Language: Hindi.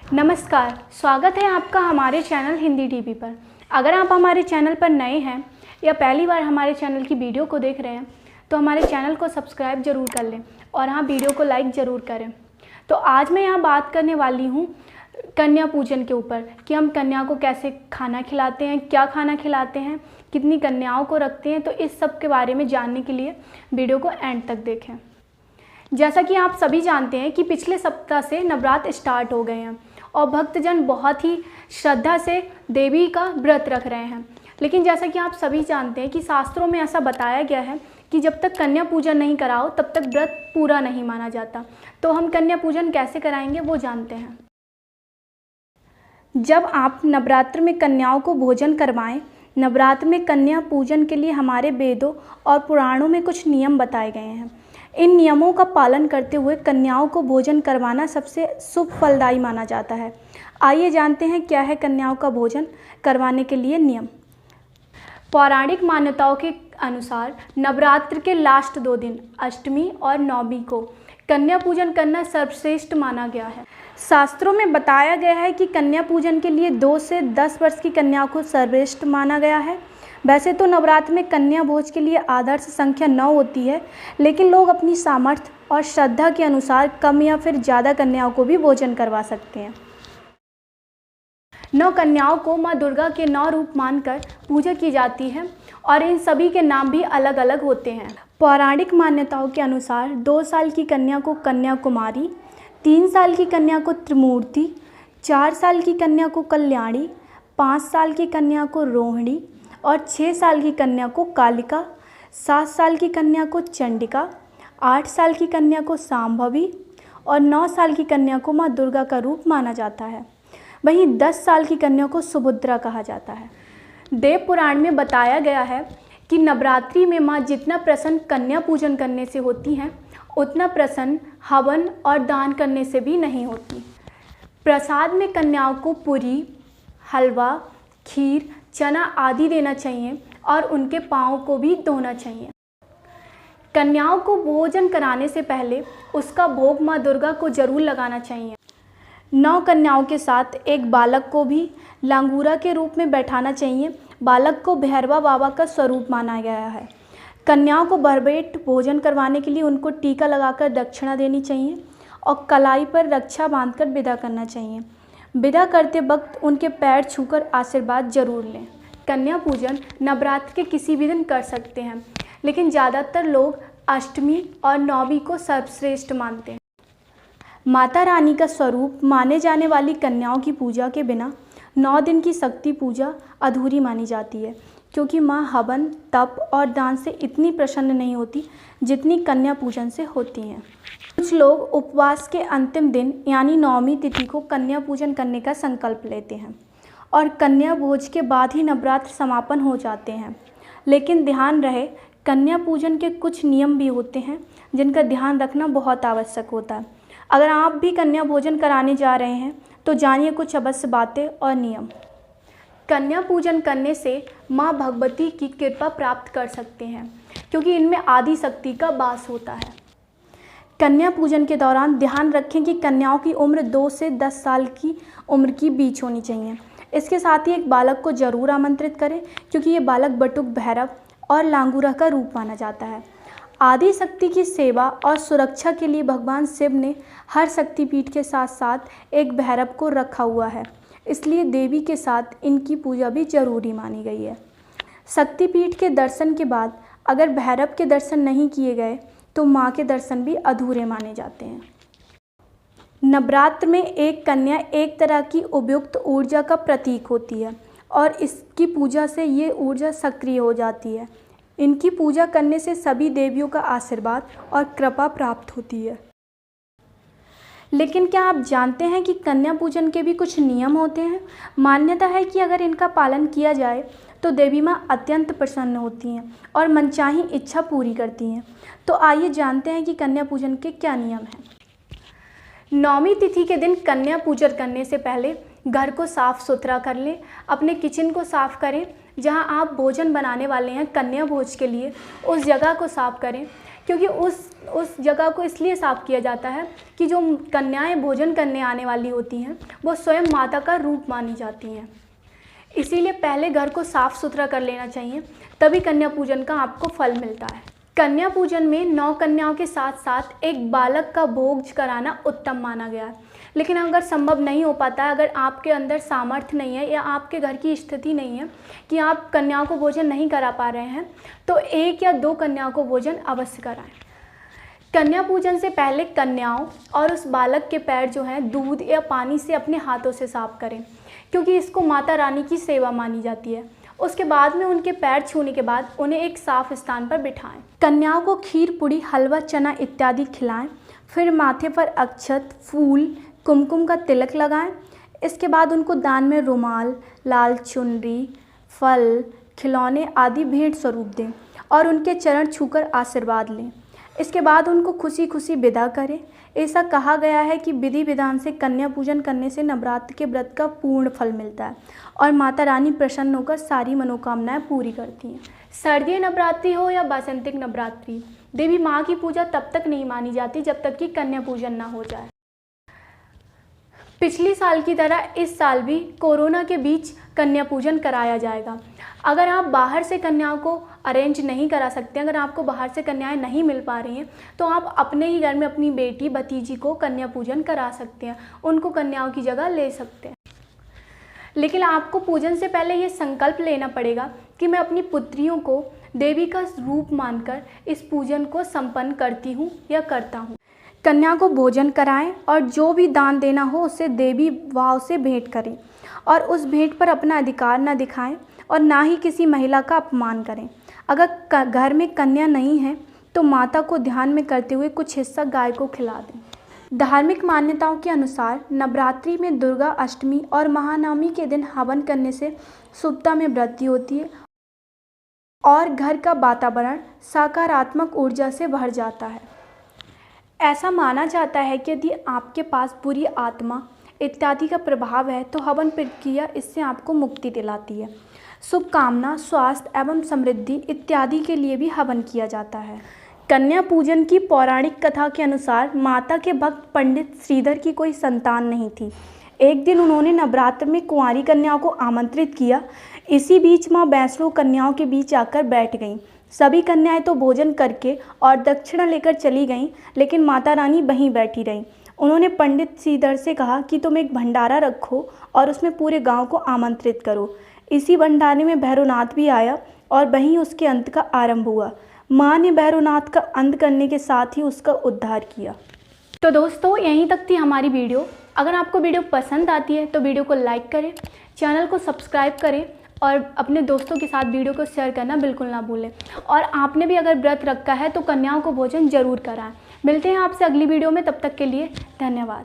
नमस्कार, स्वागत है आपका हमारे चैनल हिंदी टीवी पर। अगर आप हमारे चैनल पर नए हैं या पहली बार हमारे चैनल की वीडियो को देख रहे हैं तो हमारे चैनल को सब्सक्राइब ज़रूर कर लें और हाँ, वीडियो को लाइक ज़रूर करें। तो आज मैं यहाँ बात करने वाली हूँ कन्या पूजन के ऊपर कि हम कन्या को कैसे खाना खिलाते हैं, क्या खाना खिलाते हैं, कितनी कन्याओं को रखते हैं। तो इस सब के बारे में जानने के लिए वीडियो को एंड तक देखें। जैसा कि आप सभी जानते हैं कि पिछले सप्ताह से नवरात्र स्टार्ट हो गए हैं और भक्तजन बहुत ही श्रद्धा से देवी का व्रत रख रहे हैं। लेकिन जैसा कि आप सभी जानते हैं कि शास्त्रों में ऐसा बताया गया है कि जब तक कन्या पूजन नहीं कराओ तब तक व्रत पूरा नहीं माना जाता। तो हम कन्या पूजन कैसे कराएंगे वो जानते हैं। जब आप नवरात्र में कन्याओं को भोजन करवाएं, नवरात्र में कन्या पूजन के लिए हमारे वेदों और पुराणों में कुछ नियम बताए गए हैं। इन नियमों का पालन करते हुए कन्याओं को भोजन करवाना सबसे शुभ फलदायी माना जाता है। आइए जानते हैं क्या है कन्याओं का भोजन करवाने के लिए नियम। पौराणिक मान्यताओं के अनुसार नवरात्र के लास्ट 2 दिन अष्टमी और नवमी को कन्या पूजन करना सर्वश्रेष्ठ माना गया है। शास्त्रों में बताया गया है कि कन्या पूजन के लिए 2 से 10 वर्ष की कन्याओं को सर्वश्रेष्ठ माना गया है। वैसे तो नवरात्र में कन्या भोज के लिए आदर्श संख्या 9 होती है, लेकिन लोग अपनी सामर्थ्य और श्रद्धा के अनुसार कम या फिर ज़्यादा कन्याओं को भी भोजन करवा सकते हैं। 9 कन्याओं को माँ दुर्गा के 9 रूप मानकर पूजा की जाती है और इन सभी के नाम भी अलग अलग होते हैं। पौराणिक मान्यताओं के अनुसार 2 साल की कन्या को कन्या कुमारी, 3 साल की कन्या को त्रिमूर्ति, 4 साल की कन्या को कल्याणी, 5 साल की कन्या को रोहिणी और 6 साल की कन्या को कालिका, 7 साल की कन्या को चंडिका, 8 साल की कन्या को सांभवी और 9 साल की कन्या को माँ दुर्गा का रूप माना जाता है। वहीं 10 साल की कन्या को सुभद्रा कहा जाता है। देव पुराण में बताया गया है कि नवरात्रि में माँ जितना प्रसन्न कन्या पूजन करने से होती हैं उतना प्रसन्न हवन और दान करने से भी नहीं होती। प्रसाद में कन्याओं को पूरी, हलवा, खीर, चना आदि देना चाहिए और उनके पाँव को भी धोना चाहिए। कन्याओं को भोजन कराने से पहले उसका भोग माँ दुर्गा को जरूर लगाना चाहिए। 9 कन्याओं के साथ एक बालक को भी लांगूरा के रूप में बैठाना चाहिए। बालक को भैरवा बाबा का स्वरूप माना गया है। कन्याओं को भरपेट भोजन करवाने के लिए उनको टीका लगाकर दक्षिणा देनी चाहिए और कलाई पर रक्षा बांधकर विदा करना चाहिए। विदा करते वक्त उनके पैर छूकर आशीर्वाद जरूर लें। कन्या पूजन नवरात्र के किसी भी दिन कर सकते हैं, लेकिन ज़्यादातर लोग अष्टमी और नवमी को सर्वश्रेष्ठ मानते हैं। माता रानी का स्वरूप माने जाने वाली कन्याओं की पूजा के बिना 9 दिन की शक्ति पूजा अधूरी मानी जाती है, क्योंकि माँ हवन, तप और दान से इतनी प्रसन्न नहीं होती जितनी कन्या पूजन से होती हैं। कुछ लोग उपवास के अंतिम दिन यानी नवमी तिथि को कन्या पूजन करने का संकल्प लेते हैं और कन्या भोज के बाद ही नवरात्र समापन हो जाते हैं। लेकिन ध्यान रहे, कन्या पूजन के कुछ नियम भी होते हैं जिनका ध्यान रखना बहुत आवश्यक होता है। अगर आप भी कन्या भोजन कराने जा रहे हैं तो जानिए कुछ अवश्य बातें और नियम। कन्या पूजन करने से माँ भगवती की कृपा प्राप्त कर सकते हैं, क्योंकि इनमें आदि शक्ति का वास होता है। कन्या पूजन के दौरान ध्यान रखें कि कन्याओं की उम्र 2 से 10 साल की उम्र की बीच होनी चाहिए। इसके साथ ही एक बालक को जरूर आमंत्रित करें, क्योंकि ये बालक बटुक, भैरव और लांगूरा का रूप माना जाता है। आदि शक्ति की सेवा और सुरक्षा के लिए भगवान शिव ने हर शक्तिपीठ के साथ साथ एक भैरव को रखा हुआ है, इसलिए देवी के साथ इनकी पूजा भी जरूरी मानी गई है। शक्तिपीठ के दर्शन के बाद अगर भैरव के दर्शन नहीं किए गए तो माँ के दर्शन भी अधूरे माने जाते हैं। नवरात्र में एक कन्या एक तरह की उपयुक्त ऊर्जा का प्रतीक होती है और इसकी पूजा से ये ऊर्जा सक्रिय हो जाती है। इनकी पूजा करने से सभी देवियों का आशीर्वाद और कृपा प्राप्त होती है। लेकिन क्या आप जानते हैं कि कन्या पूजन के भी कुछ नियम होते हैं? मान्यता है कि अगर इनका पालन किया जाए तो देवी माँ अत्यंत प्रसन्न होती हैं और मनचाही इच्छा पूरी करती हैं। तो आइए जानते हैं कि कन्या पूजन के क्या नियम हैं। नवमी तिथि के दिन कन्या पूजन करने से पहले घर को साफ सुथरा कर लें। अपने किचन को साफ करें। जहां आप भोजन बनाने वाले हैं कन्या भोज के लिए, उस जगह को साफ करें। क्योंकि उस जगह को इसलिए साफ़ किया जाता है कि जो कन्याएं भोजन करने आने वाली होती हैं वो स्वयं माता का रूप मानी जाती हैं। इसीलिए पहले घर को साफ़ सुथरा कर लेना चाहिए, तभी कन्या पूजन का आपको फल मिलता है। कन्या पूजन में 9 कन्याओं के साथ साथ एक बालक का भोज कराना उत्तम माना गया है। लेकिन अगर संभव नहीं हो पाता है, अगर आपके अंदर सामर्थ्य नहीं है या आपके घर की स्थिति नहीं है कि आप कन्याओं को भोजन नहीं करा पा रहे हैं, तो 1 या 2 कन्याओं को भोजन अवश्य कराएं। कन्या पूजन से पहले कन्याओं और उस बालक के पैर जो हैं दूध या पानी से अपने हाथों से साफ करें, क्योंकि इसको माता रानी की सेवा मानी जाती है। उसके बाद में उनके पैर छूने के बाद उन्हें एक साफ स्थान पर बिठाएं। कन्याओं को खीर, पूड़ी, हलवा, चना इत्यादि खिलाएं। फिर माथे पर अक्षत, फूल, कुमकुम का तिलक लगाएं। इसके बाद उनको दान में रुमाल, लाल चुनरी, फल, खिलौने आदि भेंट स्वरूप दें और उनके चरण छूकर आशीर्वाद लें। इसके बाद उनको खुशी खुशी विदा करें। ऐसा कहा गया है कि विधि विधान से कन्या पूजन करने से नवरात्र के व्रत का पूर्ण फल मिलता है और माता रानी प्रसन्न होकर सारी मनोकामनाएं पूरी करती हैं। शारदीय नवरात्रि हो या वासंतिक नवरात्रि, देवी माँ की पूजा तब तक नहीं मानी जाती जब तक कि कन्या पूजन ना हो जाए। पिछली साल की तरह इस साल भी कोरोना के बीच कन्या पूजन कराया जाएगा। अगर आप बाहर से कन्याओं को अरेंज नहीं करा सकते, अगर आपको बाहर से कन्याएं नहीं मिल पा रही हैं, तो आप अपने ही घर में अपनी बेटी भतीजी को कन्या पूजन करा सकते हैं, उनको कन्याओं की जगह ले सकते हैं। लेकिन आपको पूजन से पहले ये संकल्प लेना पड़ेगा कि मैं अपनी पुत्रियों को देवी का रूप मानकर इस पूजन को संपन्न करती हूँ या करता हूँ। कन्या को भोजन कराएं और जो भी दान देना हो उसे देवी भाव से भेंट करें और उस भेंट पर अपना अधिकार न दिखाएं और ना ही किसी महिला का अपमान करें। अगर घर में कन्या नहीं है तो माता को ध्यान में करते हुए कुछ हिस्सा गाय को खिला दें। धार्मिक मान्यताओं के अनुसार नवरात्रि में दुर्गा अष्टमी और महानवमी के दिन हवन करने से शुभता में वृद्धि होती है और घर का वातावरण सकारात्मक ऊर्जा से भर जाता है। ऐसा माना जाता है कि यदि आपके पास बुरी आत्मा इत्यादि का प्रभाव है तो हवन प्रक्रिया इससे आपको मुक्ति दिलाती है। शुभ कामना, स्वास्थ्य एवं समृद्धि इत्यादि के लिए भी हवन किया जाता है। कन्या पूजन की पौराणिक कथा के अनुसार माता के भक्त पंडित श्रीधर की कोई संतान नहीं थी। एक दिन उन्होंने नवरात्र में कुंवारी कन्याओं को आमंत्रित किया। इसी बीच माँ वैष्णो कन्याओं के बीच आकर बैठ गईं। सभी कन्याएं तो भोजन करके और दक्षिणा लेकर चली गईं, लेकिन माता रानी वहीं बैठी रहीं। उन्होंने पंडित श्रीधर से कहा कि तुम एक भंडारा रखो और उसमें पूरे गांव को आमंत्रित करो। इसी भंडारे में भैरवनाथ भी आया और वहीं उसके अंत का आरंभ हुआ। माँ ने भैरवनाथ का अंत करने के साथ ही उसका उद्धार किया। तो दोस्तों, यहीं तक थी हमारी वीडियो। अगर आपको वीडियो पसंद आती है तो वीडियो को लाइक करें, चैनल को सब्सक्राइब करें और अपने दोस्तों के साथ वीडियो को शेयर करना बिल्कुल ना भूलें। और आपने भी अगर व्रत रखा है तो कन्याओं को भोजन जरूर कराएं। मिलते हैं आपसे अगली वीडियो में, तब तक के लिए धन्यवाद।